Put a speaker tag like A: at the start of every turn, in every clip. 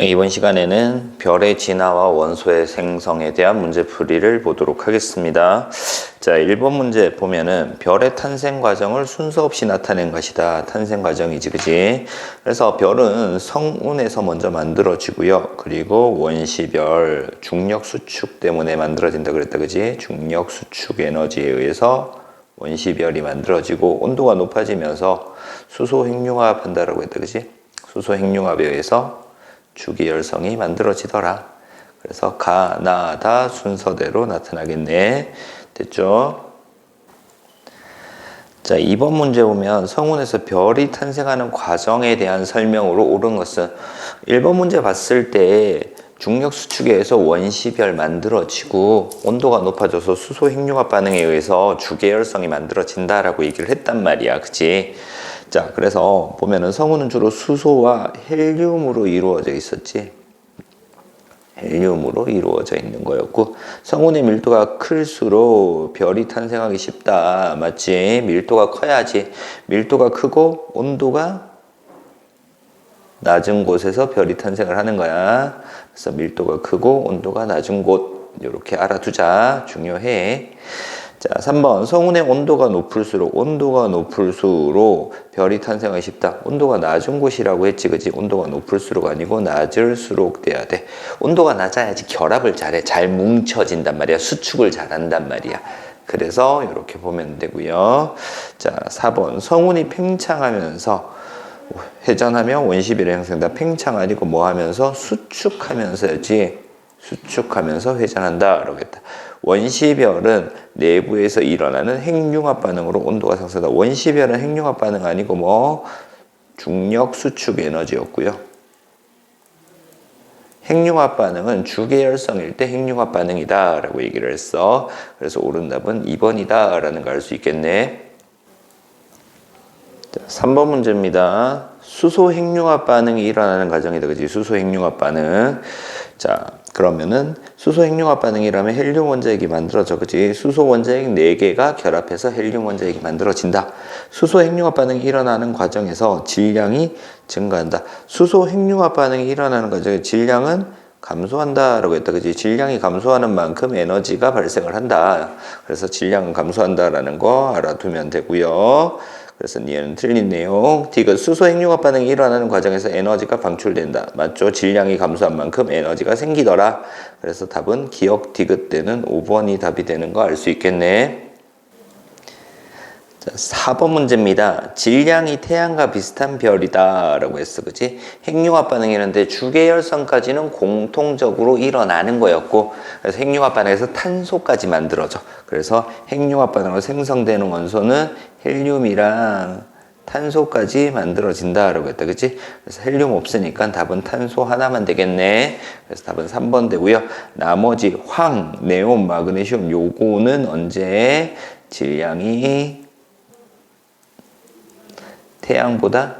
A: 이번 시간에는 별의 진화와 원소의 생성에 대한 문제풀이를 보도록 하겠습니다. 자, 1번 문제 보면은 별의 탄생 과정을 순서 없이 나타낸 것이다. 탄생 과정이지, 그지? 그래서 별은 성운에서 먼저 만들어지고요. 그리고 원시별, 중력 수축 때문에 만들어진다 그랬다, 그지? 중력 수축 에너지에 의해서 원시별이 만들어지고 온도가 높아지면서 수소 핵융합 한다라고 했다, 그지? 수소 핵융합에 의해서 주기열성이 만들어지더라. 그래서 가, 나, 다 순서대로 나타나겠네. 됐죠? 자, 2번 문제 보면 성운에서 별이 탄생하는 과정에 대한 설명으로 옳은 것은 1번 문제 봤을 때 중력 수축에 의해서 원시별 만들어지고 온도가 높아져서 수소 핵융합 반응에 의해서 주계열성이 만들어진다라고 얘기를 했단 말이야. 그치? 자, 그래서 보면은 성운은 주로 수소와 헬륨으로 이루어져 있었지. 헬륨으로 이루어져 있는 거였고, 성운의 밀도가 클수록 별이 탄생하기 쉽다. 맞지? 밀도가 커야지. 밀도가 크고 온도가 낮은 곳에서 별이 탄생을 하는 거야. 그래서 밀도가 크고 온도가 낮은 곳, 이렇게 알아두자. 중요해. 자, 3번 성운의 온도가 높을수록 별이 탄생하기 쉽다. 온도가 낮은 곳이라고 했지, 그지? 온도가 높을수록 아니고 낮을수록 돼야 돼. 온도가 낮아야지 결합을 잘해. 잘 뭉쳐진단 말이야. 수축을 잘한단 말이야. 그래서 이렇게 보면 되고요. 자, 4번 성운이 팽창하면서 회전하면 원시별이 형성된다. 팽창 아니고 뭐 하면서? 수축하면서지. 수축하면서 회전한다. 그러겠다. 원시별은 내부에서 일어나는 핵융합 반응으로 온도가 상승한다. 원시별은 핵융합 반응 아니고 뭐 중력 수축 에너지였고요. 핵융합 반응은 주계열성일 때 핵융합 반응이다 라고 얘기를 했어. 그래서 옳은 답은 2번이다 라는 걸 알 수 있겠네. 자, 3번 문제입니다. 수소 핵융합 반응이 일어나는 과정이다. 그지? 수소 핵융합 반응. 자, 그러면은 수소 핵융합 반응이라면 헬륨 원자핵이 만들어져. 그지? 수소 원자핵 4개가 결합해서 헬륨 원자핵이 만들어진다. 수소 핵융합 반응이 일어나는 과정에서 질량이 증가한다. 수소 핵융합 반응이 일어나는 과정에 질량은 감소한다라고 했다. 그지? 질량이 감소하는 만큼 에너지가 발생을 한다. 그래서 질량은 감소한다라는 거 알아두면 되고요. 그래서 니은 틀린 내용. 디귿 수소 핵융합 반응이 일어나는 과정에서 에너지가 방출된다. 맞죠? 질량이 감소한 만큼 에너지가 생기더라. 그래서 답은 기억 디귿 때는 5번이 답이 되는 거 알 수 있겠네. 자, 4번 문제입니다. 질량이 태양과 비슷한 별이다 라고 했어. 그치? 핵융합 반응이라는데 주계열성까지는 공통적으로 일어나는 거였고, 그래서 핵융합 반응에서 탄소까지 만들어져. 그래서 핵융합 반응으로 생성되는 원소는 헬륨이랑 탄소까지 만들어진다 라고 했다. 그치? 그래서 헬륨 없으니까 답은 탄소 하나만 되겠네. 그래서 답은 3번 되고요. 나머지 황, 네온, 마그네슘 요거는 언제 질량이 태양보다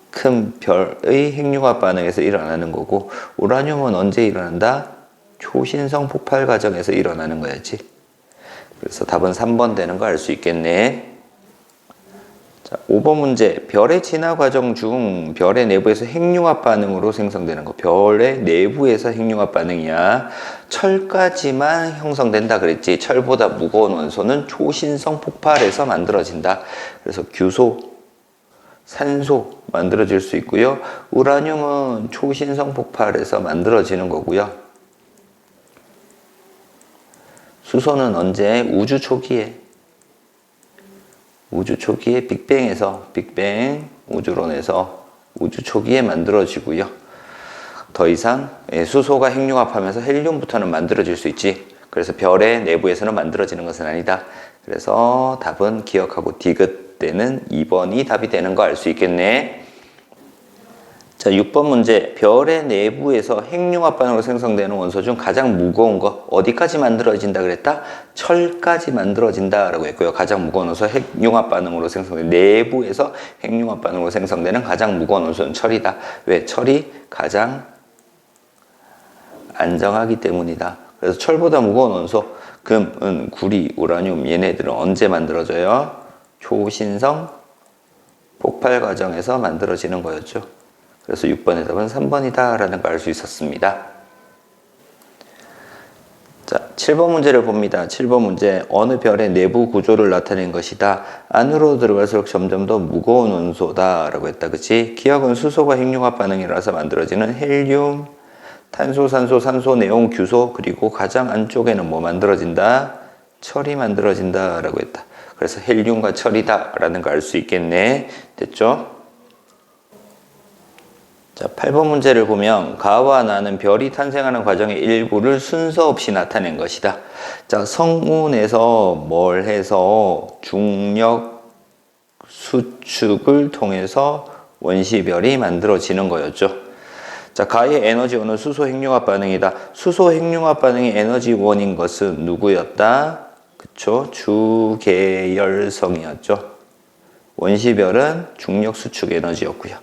A: 큰 별의 핵융합 반응에서 일어나는 거고, 우라늄은 언제 일어난다? 초신성 폭발 과정에서 일어나는 거였지. 그래서 답은 3번 되는 거 알 수 있겠네. 자, 5번 문제. 별의 진화 과정 중 별의 내부에서 핵융합 반응으로 생성되는 거. 별의 내부에서 핵융합 반응이야. 철까지만 형성된다 그랬지. 철보다 무거운 원소는 초신성 폭발에서 만들어진다. 그래서 규소, 산소 만들어질 수 있고요. 우라늄은 초신성 폭발에서 만들어지는 거고요. 수소는 언제? 우주 초기에 빅뱅에서 빅뱅 우주론에서 우주 초기에 만들어지고요. 더 이상 수소가 핵융합하면서 헬륨부터는 만들어질 수 있지. 그래서 별의 내부에서는 만들어지는 것은 아니다. 그래서 답은 기억하고 디귿 때는 2번이 답이 되는 거 알 수 있겠네. 자, 6번 문제. 별의 내부에서 핵융합 반응으로 생성되는 원소 중 가장 무거운 거 어디까지 만들어진다 그랬다? 철까지 만들어진다 라고 했고요. 가장 무거운 원소 핵융합 반응으로 생성되는, 내부에서 핵융합 반응으로 생성되는 가장 무거운 원소는 철이다. 왜? 철이 가장 안정하기 때문이다. 그래서 철보다 무거운 원소 금, 은, 구리, 우라늄 얘네들은 언제 만들어져요? 초신성 폭발 폭발 과정에서 만들어지는 거였죠. 그래서 6번의 답은 3번이다 라는 걸 알 수 있었습니다. 자, 7번 문제를 봅니다. 7번 문제. 어느 별의 내부 구조를 나타낸 것이다. 안으로 들어갈수록 점점 더 무거운 원소다 라고 했다. 그치? 기억은 수소가 핵융합 반응이라서 만들어지는 헬륨, 탄소, 산소, 산소, 네온, 규소, 그리고 가장 안쪽에는 뭐 만들어진다? 철이 만들어진다 라고 했다. 그래서 헬륨과 철이다 라는 걸 알 수 있겠네. 됐죠? 자, 8번 문제를 보면 가와 나는 별이 탄생하는 과정의 일부를 순서 없이 나타낸 것이다. 자, 성운에서 뭘 해서 중력 수축을 통해서 원시별이 만들어지는 거였죠. 자, 가의 에너지원은 수소 핵융합 반응이다. 수소 핵융합 반응의 에너지원인 것은 누구였다? 그쵸? 주계열성이었죠. 원시별은 중력 수축 에너지였고요.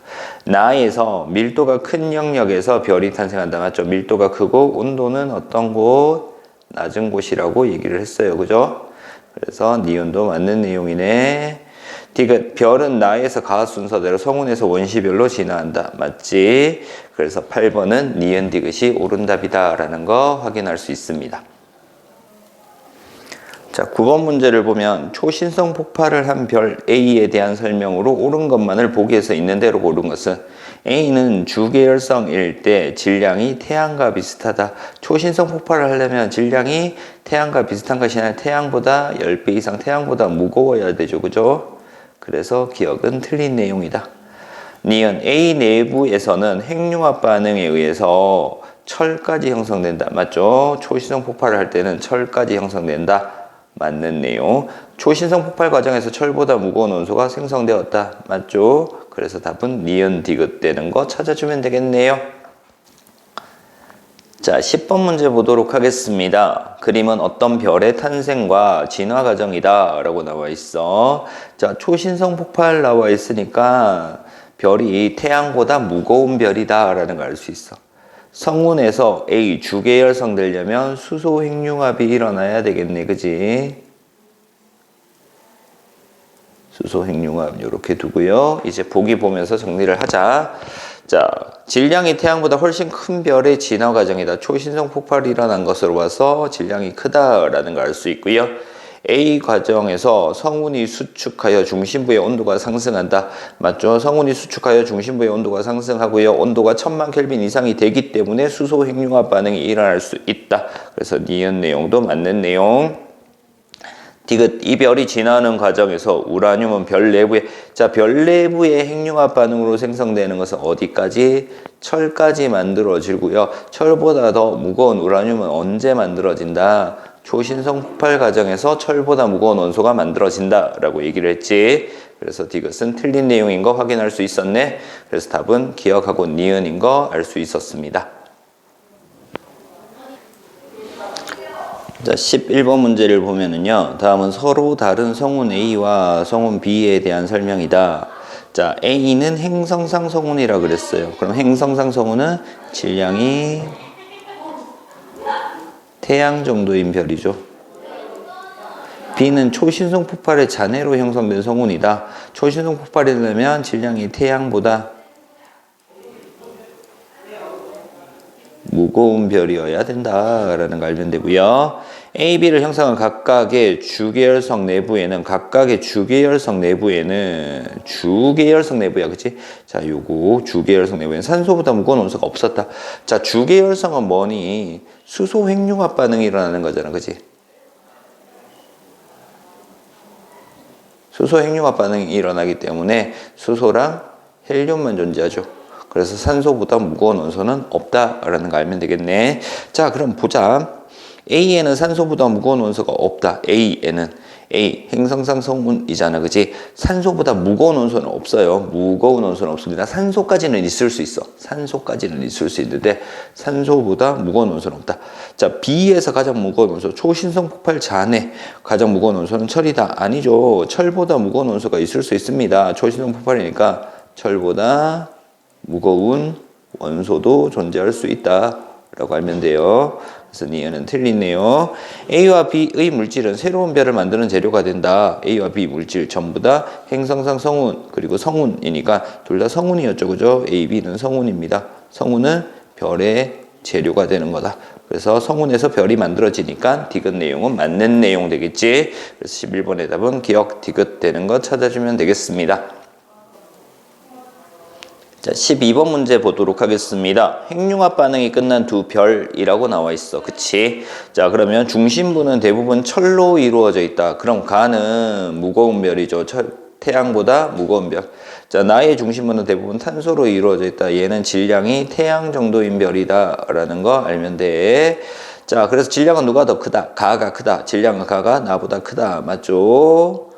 A: 나에서 밀도가 큰 영역에서 별이 탄생한다. 맞죠? 밀도가 크고 온도는 어떤 곳? 낮은 곳이라고 얘기를 했어요. 그죠? 그래서 니은도 맞는 내용이네. 디귿, 별은 나에서 가 순서대로 성운에서 원시별로 진화한다. 맞지? 그래서 8번은 니은 디귿이 옳은 답이다 라는 거 확인할 수 있습니다. 자, 9번 문제를 보면 초신성 폭발을 한 별 A에 대한 설명으로 옳은 것만을 보기에서 있는 대로 고른 것은 A는 주계열성일 때 질량이 태양과 비슷하다. 초신성 폭발을 하려면 질량이 태양과 비슷한 것이 아니라 태양보다 10배 이상 태양보다 무거워야 되죠. 그죠? 그래서 기억은 틀린 내용이다. 니은 A 내부에서는 핵융합 반응에 의해서 철까지 형성된다. 맞죠? 초신성 폭발을 할 때는 철까지 형성된다. 맞는 내용. 초신성 폭발 과정에서 철보다 무거운 원소가 생성되었다. 맞죠? 그래서 답은 니은 디귿 되는 거 찾아주면 되겠네요. 자, 10번 문제 보도록 하겠습니다. 그림은 어떤 별의 탄생과 진화 과정이다 라고 나와 있어. 자, 초신성 폭발 나와 있으니까 별이 태양보다 무거운 별이다 라는 걸 알 수 있어. 성운에서 A 주계열성 되려면 수소 핵융합이 일어나야 되겠네. 그지? 수소 핵융합 이렇게 두고요. 이제 보기 보면서 정리를 하자. 자, 질량이 태양보다 훨씬 큰 별의 진화 과정이다. 초신성 폭발이 일어난 것으로 봐서 질량이 크다라는 걸 알 수 있고요. A 과정에서 성운이 수축하여 중심부의 온도가 상승한다. 맞죠? 성운이 수축하여 중심부의 온도가 상승하고요. 온도가 1000만 켈빈 이상이 되기 때문에 수소 핵융합 반응이 일어날 수 있다. 그래서 니은 내용도 맞는 내용. 디귿, 이 별이 진화하는 과정에서 우라늄은 별 내부에, 자, 별 내부의 핵융합 반응으로 생성되는 것은 어디까지? 철까지 만들어지고요. 철보다 더 무거운 우라늄은 언제 만들어진다? 초신성 폭발 과정에서 철보다 무거운 원소가 만들어진다 라고 얘기를 했지. 그래서 디귿은 틀린 내용인 거 확인할 수 있었네. 그래서 답은 기억하고 니은인 거 알 수 있었습니다. 자, 11번 문제를 보면은요. 다음은 서로 다른 성운 A와 성운 B에 대한 설명이다. 자, A는 행성상 성운이라 그랬어요. 그럼 행성상 성운은 질량이 태양 정도인 별이죠. B는 초신성 폭발의 잔해로 형성된 성운이다. 초신성 폭발이 되려면 질량이 태양보다 무거운 별이어야 된다라는 걸 알면 되고요. A, B를 형성한 각각의 주계열성 내부에는 주계열성 내부야, 그치? 자, 요거 주계열성 내부에는 산소보다 무거운 원소가 없었다. 자, 주계열성은 뭐니? 수소 핵융합 반응이 일어나는 거잖아, 그치? 수소 핵융합 반응이 일어나기 때문에 수소랑 헬륨만 존재하죠. 그래서 산소보다 무거운 원소는 없다라는 거 알면 되겠네. 자, 그럼 보자. A에는 산소보다 무거운 원소가 없다. A 행성상 성운이잖아, 그지? 산소보다 무거운 원소는 없어요. 무거운 원소는 없습니다. 산소까지는 있을 수 있어. 산소까지는 있을 수 있는데 산소보다 무거운 원소는 없다. 자, B에서 가장 무거운 원소, 초신성 폭발 잔해 가장 무거운 원소는 철이다. 아니죠. 철보다 무거운 원소가 있을 수 있습니다. 초신성 폭발이니까 철보다 무거운 원소도 존재할 수 있다라고 알면 돼요. 그래서 니은은 틀리네요. A와 B의 물질은 새로운 별을 만드는 재료가 된다. A와 B 물질 전부 다 행성상 성운 그리고 성운이니까 둘 다 성운이었죠. 그죠? A, B는 성운입니다. 성운은 별의 재료가 되는 거다. 그래서 성운에서 별이 만들어지니까 디귿 내용은 맞는 내용 되겠지. 그래서 11번의 답은 기억 디귿 되는 거 찾아주면 되겠습니다. 자, 12번 문제 보도록 하겠습니다. 핵융합 반응이 끝난 두 별이라고 나와 있어. 그치? 자, 그러면 중심부는 대부분 철로 이루어져 있다. 그럼 가는 무거운 별이죠. 태양보다 무거운 별. 자, 나의 중심부는 대부분 탄소로 이루어져 있다. 얘는 질량이 태양 정도인 별이다. 라는 거 알면 돼. 자, 그래서 질량은 누가 더 크다? 가가 크다. 질량은 가가 나보다 크다. 맞죠?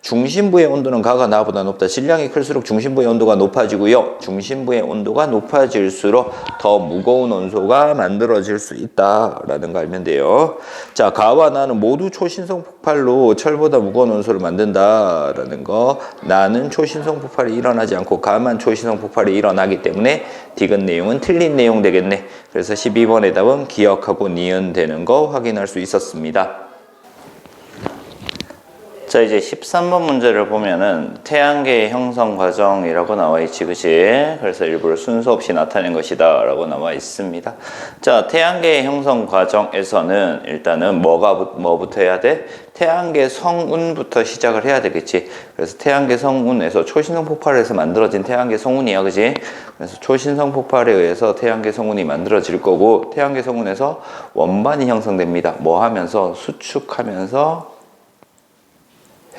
A: 중심부의 온도는 가가 나보다 높다. 질량이 클수록 중심부의 온도가 높아지고요. 중심부의 온도가 높아질수록 더 무거운 원소가 만들어질 수 있다라는 거 알면 돼요. 자, 가와 나는 모두 초신성 폭발로 철보다 무거운 원소를 만든다라는 거. 나는 초신성 폭발이 일어나지 않고 가만 초신성 폭발이 일어나기 때문에 디귿 내용은 틀린 내용 되겠네. 그래서 12번의 답은 기억하고 니은 되는 거 확인할 수 있었습니다. 자, 이제 13번 문제를 보면은 태양계의 형성 과정이라고 나와 있지, 그치? 그래서 일부러 순서 없이 나타낸 것이다 라고 나와 있습니다. 자, 태양계의 형성 과정에서는 일단은 뭐부터 해야 돼? 태양계 성운부터 시작을 해야 되겠지. 그래서 태양계 성운에서 초신성 폭발에서 만들어진 태양계 성운이야, 그치? 그래서 초신성 폭발에 의해서 태양계 성운이 만들어질 거고, 태양계 성운에서 원반이 형성됩니다. 뭐 하면서? 수축하면서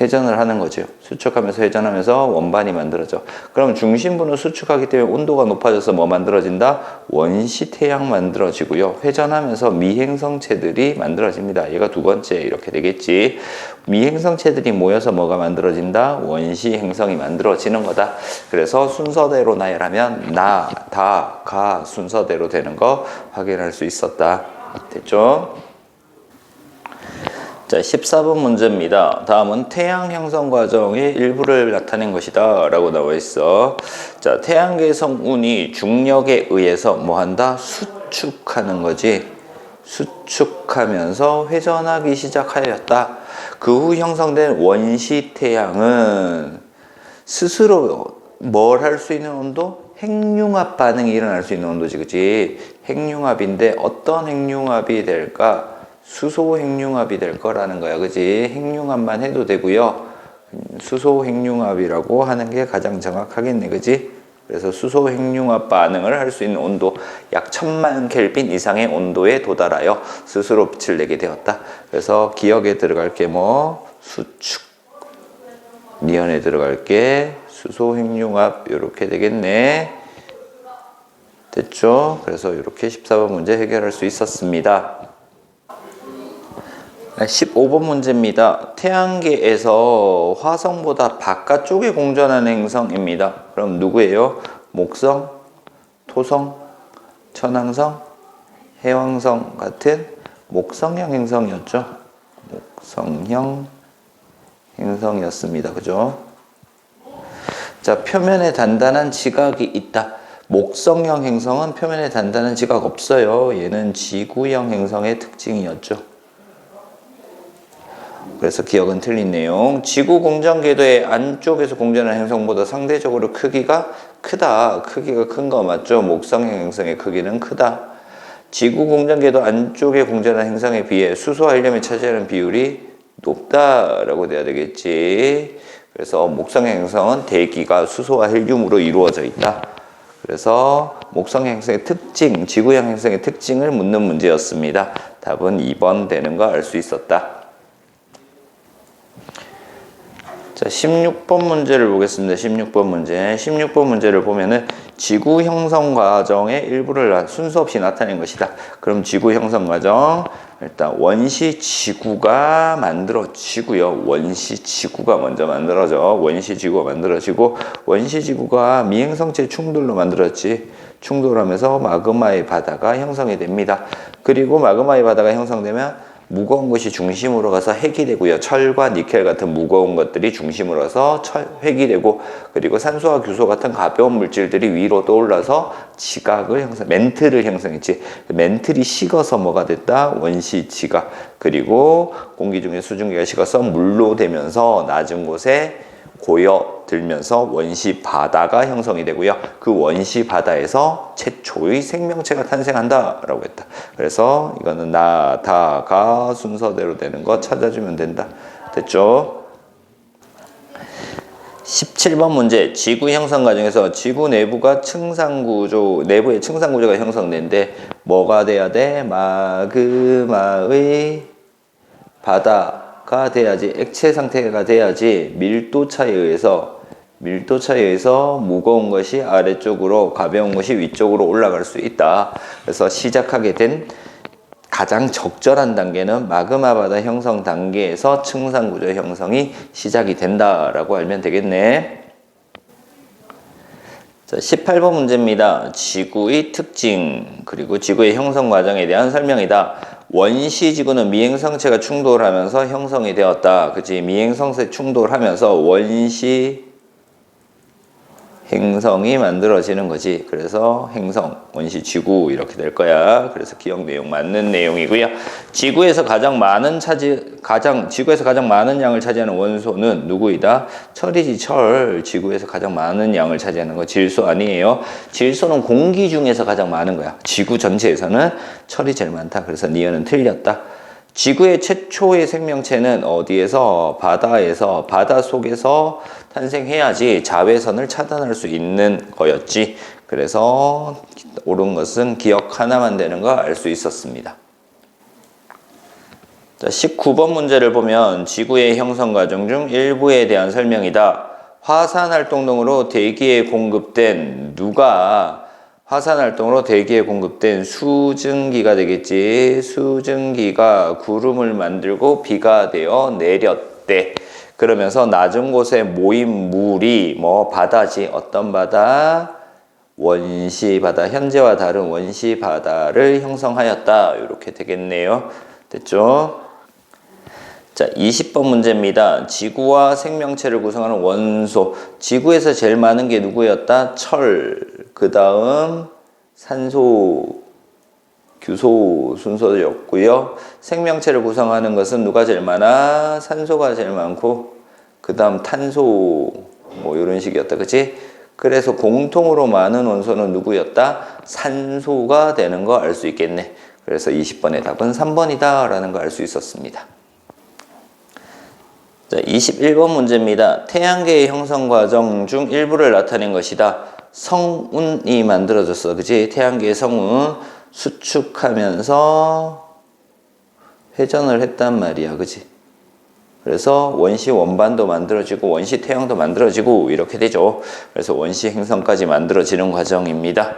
A: 회전을 하는 거죠. 수축하면서 회전하면서 원반이 만들어져. 그럼 중심부는 수축하기 때문에 온도가 높아져서 뭐 만들어진다? 원시태양 만들어지고요. 회전하면서 미행성체들이 만들어집니다. 얘가 두 번째 이렇게 되겠지. 미행성체들이 모여서 뭐가 만들어진다? 원시행성이 만들어지는 거다. 그래서 순서대로 나열하면 나, 다, 가 순서대로 되는 거 확인할 수 있었다. 됐죠? 자, 14번 문제입니다. 다음은 태양 형성 과정의 일부를 나타낸 것이다 라고 나와 있어. 자, 태양계 성운이 중력에 의해서 뭐 한다? 수축하는 거지. 수축하면서 회전하기 시작하였다. 그 후 형성된 원시 태양은 스스로 뭘 할 수 있는 온도? 핵융합 반응이 일어날 수 있는 온도지, 그치? 핵융합인데 어떤 핵융합이 될까? 수소 핵융합이 될 거라는 거야, 그지? 핵융합만 해도 되고요. 수소 핵융합이라고 하는 게 가장 정확하겠네, 그지? 그래서 수소 핵융합 반응을 할 수 있는 온도 약 1000만 켈빈 이상의 온도에 도달하여 스스로 빛을 내게 되었다. 그래서 기억에 들어갈 게 뭐 수축, 니은에 들어갈 게 수소 핵융합 이렇게 되겠네. 됐죠? 그래서 이렇게 14번 문제 해결할 수 있었습니다. 15번 문제입니다. 태양계에서 화성보다 바깥쪽에 공전하는 행성입니다. 그럼 누구예요? 목성, 토성, 천왕성, 해왕성 같은 목성형 행성이었죠. 목성형 행성이었습니다. 그죠? 자, 표면에 단단한 지각이 있다. 목성형 행성은 표면에 단단한 지각 없어요. 얘는 지구형 행성의 특징이었죠. 그래서 기억은 틀린 내용. 지구 공전 궤도의 안쪽에서 공전하는 행성보다 상대적으로 크기가 크다. 크기가 큰 거 맞죠? 목성형 행성의 크기는 크다. 지구 공전 궤도 안쪽에 공전하는 행성에 비해 수소와 헬륨이 차지하는 비율이 높다라고 돼야 되겠지. 그래서 목성형 행성은 대기가 수소와 헬륨으로 이루어져 있다. 그래서 목성형 행성의 특징, 지구형 행성의 특징을 묻는 문제였습니다. 답은 2번 되는 거 알 수 있었다. 자, 16번 문제를 보겠습니다. 16번 문제. 16번 문제를 보면은 지구 형성 과정의 일부를 순서 없이 나타낸 것이다. 그럼 지구 형성 과정, 일단 원시 지구가 만들어지고요. 원시 지구가 먼저 만들어져. 원시 지구가 만들어지고, 원시 지구가 미행성체 충돌로 만들었지. 충돌하면서 마그마의 바다가 형성이 됩니다. 그리고 마그마의 바다가 형성되면 무거운 것이 중심으로 가서 핵이 되고요. 철과 니켈 같은 무거운 것들이 중심으로 가서 핵이 되고, 그리고 산소와 규소 같은 가벼운 물질들이 위로 떠올라서 지각을 멘틀을 형성했지. 멘틀이 식어서 뭐가 됐다? 원시 지각. 그리고 공기 중에 수증기가 식어서 물로 되면서 낮은 곳에 고여들면서 원시 바다가 형성이 되고요. 그 원시 바다에서 최초의 생명체가 탄생한다 라고 했다. 그래서 이거는 나, 다, 가 순서대로 되는 거 찾아주면 된다. 됐죠? 17번 문제. 지구 형성 과정에서 지구 내부가 층상구조, 내부에 층상구조가 형성되는데 뭐가 돼야 돼? 마그마의 바다가 돼야지, 액체 상태가 돼야지 밀도 차에 의해서 무거운 것이 아래쪽으로, 가벼운 것이 위쪽으로 올라갈 수 있다. 그래서 시작하게 된 가장 적절한 단계는 마그마 바다 형성 단계에서 층상구조 형성이 시작이 된다라고 알면 되겠네. 자, 18번 문제입니다. 지구의 특징, 그리고 지구의 형성 과정에 대한 설명이다. 원시지구는 미행성체가 충돌하면서 형성이 되었다. 그치? 미행성체 충돌하면서 원시 행성이 만들어지는 거지. 그래서 행성, 원시지구 이렇게 될 거야. 그래서 기억 내용 맞는 내용이고요. 지구에서 가장 많은 양을 차지하는 원소는 누구이다? 철이지, 철. 지구에서 가장 많은 양을 차지하는 거 질소 아니에요. 질소는 공기 중에서 가장 많은 거야. 지구 전체에서는 철이 제일 많다. 그래서 니은은 틀렸다. 지구의 최초의 생명체는 어디에서? 바다에서, 바다 속에서 탄생해야지 자외선을 차단할 수 있는 거였지. 그래서 옳은 것은 기억 하나만 되는 거 알 수 있었습니다. 자, 19번 문제를 보면 지구의 형성 과정 중 일부에 대한 설명이다. 화산 활동으로 대기에 공급된, 화산 활동으로 대기에 공급된 수증기가 되겠지. 수증기가 구름을 만들고 비가 되어 내렸대. 그러면서 낮은 곳에 모인 물이 바다지. 어떤 바다? 원시 바다. 현재와 다른 원시 바다를 형성하였다. 이렇게 되겠네요. 됐죠? 자, 20번 문제입니다. 지구와 생명체를 구성하는 원소. 지구에서 제일 많은 게 누구였다? 철. 그 다음 산소, 규소 순서였고요. 생명체를 구성하는 것은 누가 제일 많아? 산소가 제일 많고, 그 다음 탄소, 이런 식이었다. 그치? 그래서 공통으로 많은 원소는 누구였다? 산소가 되는 거 알 수 있겠네. 그래서 20번의 답은 3번이다 라는 거 알 수 있었습니다. 자, 21번 문제입니다. 태양계의 형성 과정 중 일부를 나타낸 것이다. 성운이 만들어졌어. 그치? 태양계의 성운 수축하면서 회전을 했단 말이야. 그치? 그래서 원시 원반도 만들어지고 원시 태양도 만들어지고 이렇게 되죠. 그래서 원시 행성까지 만들어지는 과정입니다.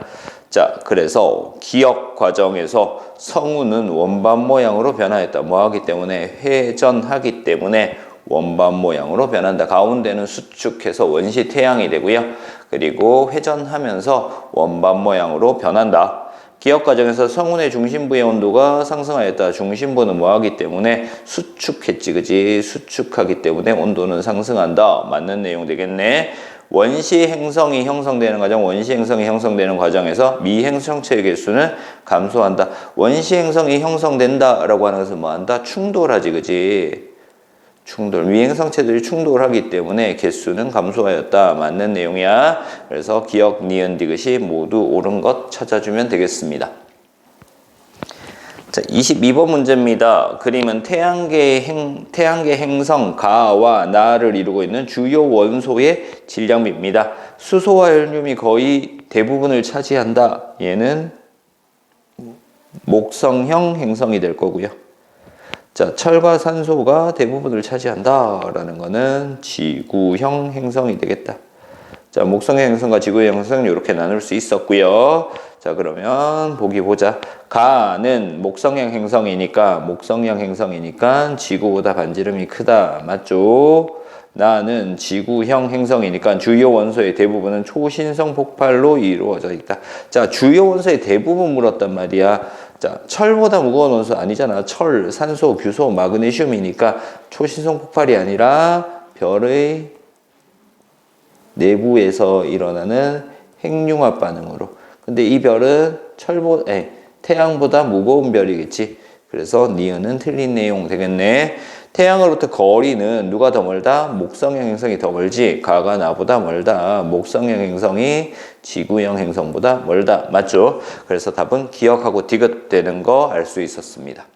A: 자, 그래서 기억 과정에서 성운은 원반 모양으로 변화했다. 뭐하기 때문에? 회전하기 때문에 원반 모양으로 변한다. 가운데는 수축해서 원시 태양이 되고요. 그리고 회전하면서 원반 모양으로 변한다. 기억 과정에서 성운의 중심부의 온도가 상승하였다. 중심부는 뭐하기 때문에? 수축했지. 그지? 수축하기 때문에 온도는 상승한다. 맞는 내용 되겠네. 원시 행성이 형성되는 과정에서 미행성체의 개수는 감소한다. 원시 행성이 형성된다라고 하는 것은 뭐한다? 충돌하지. 그지? 미행성체들이 충돌하기 때문에 개수는 감소하였다. 맞는 내용이야. 그래서 기억, 니은, 디귿이 모두 옳은 것 찾아주면 되겠습니다. 자, 22번 문제입니다. 그림은 태양계 행성 가와 나를 이루고 있는 주요 원소의 질량비입니다. 수소와 헬륨이 거의 대부분을 차지한다. 얘는 목성형 행성이 될 거고요. 자, 철과 산소가 대부분을 차지한다라는 거는 지구형 행성이 되겠다. 자, 목성형 행성과 지구형 행성 이렇게 나눌 수 있었고요. 자, 그러면 보기 보자. 가는 목성형 행성이니까 지구보다 반지름이 크다. 맞죠? 나는 지구형 행성이니까 주요 원소의 대부분은 초신성 폭발로 이루어져 있다. 자, 주요 원소의 대부분 물었단 말이야. 자, 철보다 무거운 원소 아니잖아. 철, 산소, 규소, 마그네슘이니까 초신성 폭발이 아니라 별의 내부에서 일어나는 핵융합 반응으로. 근데 이 별은 태양보다 무거운 별이겠지. 그래서 니은은 틀린 내용 되겠네. 태양으로부터 거리는 누가 더 멀다? 목성형 행성이 더 멀지. 가가 나보다 멀다. 목성형 행성이 지구형 행성보다 멀다. 맞죠? 그래서 답은 기억하고 디귿되는 거 알 수 있었습니다.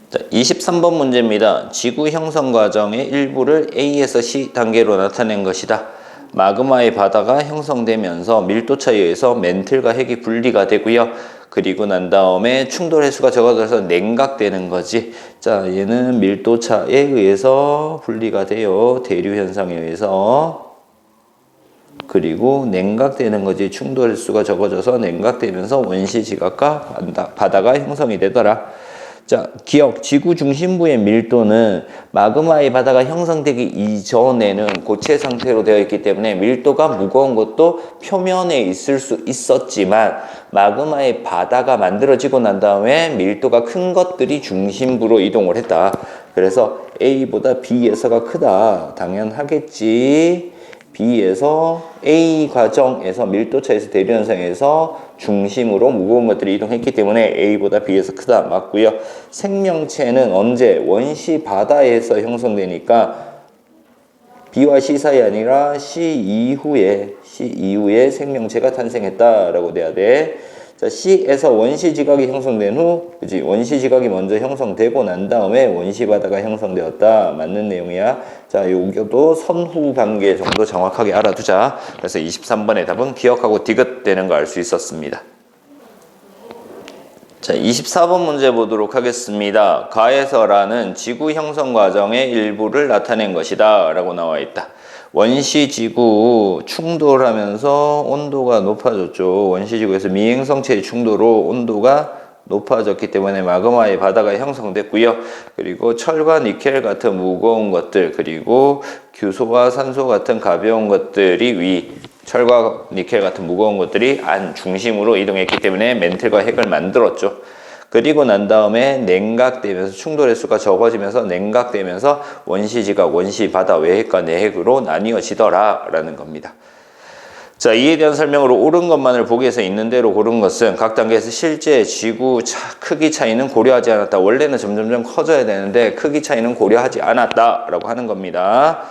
A: 자, 23번 문제입니다. 지구 형성 과정의 일부를 A에서 C 단계로 나타낸 것이다. 마그마의 바다가 형성되면서 밀도차에 의해서 멘틀과 핵이 분리가 되고요. 그리고 난 다음에 충돌 횟수가 적어져서 냉각되는 거지. 자, 얘는 밀도차에 의해서 분리가 돼요. 대류 현상에 의해서. 그리고 냉각되는 거지. 충돌 횟수가 적어져서 냉각되면서 원시 지각과 바다가 형성이 되더라. 자, 기억, 지구 중심부의 밀도는 마그마의 바다가 형성되기 이전에는 고체 상태로 되어 있기 때문에 밀도가 무거운 것도 표면에 있을 수 있었지만 마그마의 바다가 만들어지고 난 다음에 밀도가 큰 것들이 중심부로 이동을 했다. 그래서 A보다 B에서가 크다. 당연하겠지. B에서 A 과정에서 밀도차에서 대류 현상에서 중심으로 무거운 것들이 이동했기 때문에 A보다 B에서 크다. 맞고요. 생명체는 언제? 원시 바다에서 형성되니까 B와 C 사이 아니라 C 이후에 생명체가 탄생했다라고 돼야 돼. 자, C에서 원시 지각이 형성된 후, 그지? 원시 지각이 먼저 형성되고 난 다음에 원시 바다가 형성되었다. 맞는 내용이야. 자, 요것도 선후 관계 정도 정확하게 알아두자. 그래서 23번의 답은 기억하고 디귿되는 거 알 수 있었습니다. 자, 24번 문제 보도록 하겠습니다. 가에서라는 지구 형성 과정의 일부를 나타낸 것이다 라고 나와 있다. 원시지구 충돌하면서 온도가 높아졌죠. 원시지구에서 미행성체의 충돌로 온도가 높아졌기 때문에 마그마의 바다가 형성됐고요. 그리고 철과 니켈 같은 무거운 것들, 그리고 규소와 산소 같은 가벼운 것들이 철과 니켈 같은 무거운 것들이 안 중심으로 이동했기 때문에 멘틀과 핵을 만들었죠. 그리고 난 다음에 냉각되면서 충돌 횟수가 적어지면서 냉각되면서 원시지각, 원시바다 외핵과 내핵으로 나뉘어지더라 라는 겁니다. 자, 이에 대한 설명으로 옳은 것만을 보기에서 있는 대로 고른 것은 각 단계에서 실제 지구 크기 차이는 고려하지 않았다. 원래는 점점점 커져야 되는데 크기 차이는 고려하지 않았다 라고 하는 겁니다.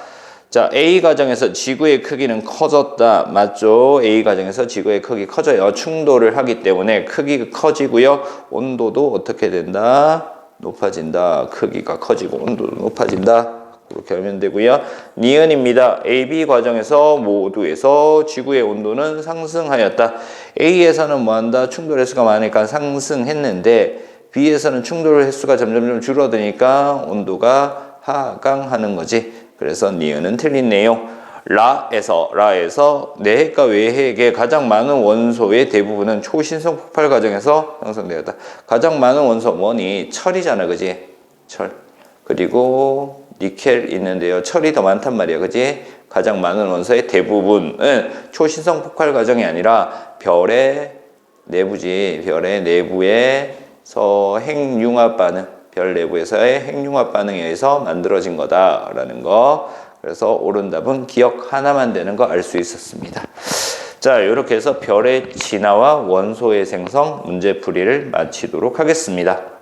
A: 자, A 과정에서 지구의 크기는 커졌다. 맞죠? A 과정에서 지구의 크기 커져요. 충돌을 하기 때문에 크기가 커지고요. 온도도 어떻게 된다? 높아진다. 크기가 커지고 온도도 높아진다. 그렇게 하면 되고요. 니은입니다. A, B 과정에서 모두에서 지구의 온도는 상승하였다. A에서는 뭐한다? 충돌 횟수가 많으니까 상승했는데 B에서는 충돌 횟수가 점점 줄어드니까 온도가 하강하는 거지. 그래서 니은은 틀린 내용. 라에서 내핵과 외핵의 가장 많은 원소의 대부분은 초신성 폭발 과정에서 형성되었다. 가장 많은 원소 뭐니? 철이잖아, 그지? 철. 그리고 니켈 있는데요. 철이 더 많단 말이야, 그지? 가장 많은 원소의 대부분은 초신성 폭발 과정이 아니라 별의 내부지. 별의 내부에서 핵융합 반응. 별 내부에서의 핵융합 반응에 의해서 만들어진 거다라는 거. 그래서 옳은 답은 기억 하나만 되는 거 알 수 있었습니다. 자, 이렇게 해서 별의 진화와 원소의 생성 문제풀이를 마치도록 하겠습니다.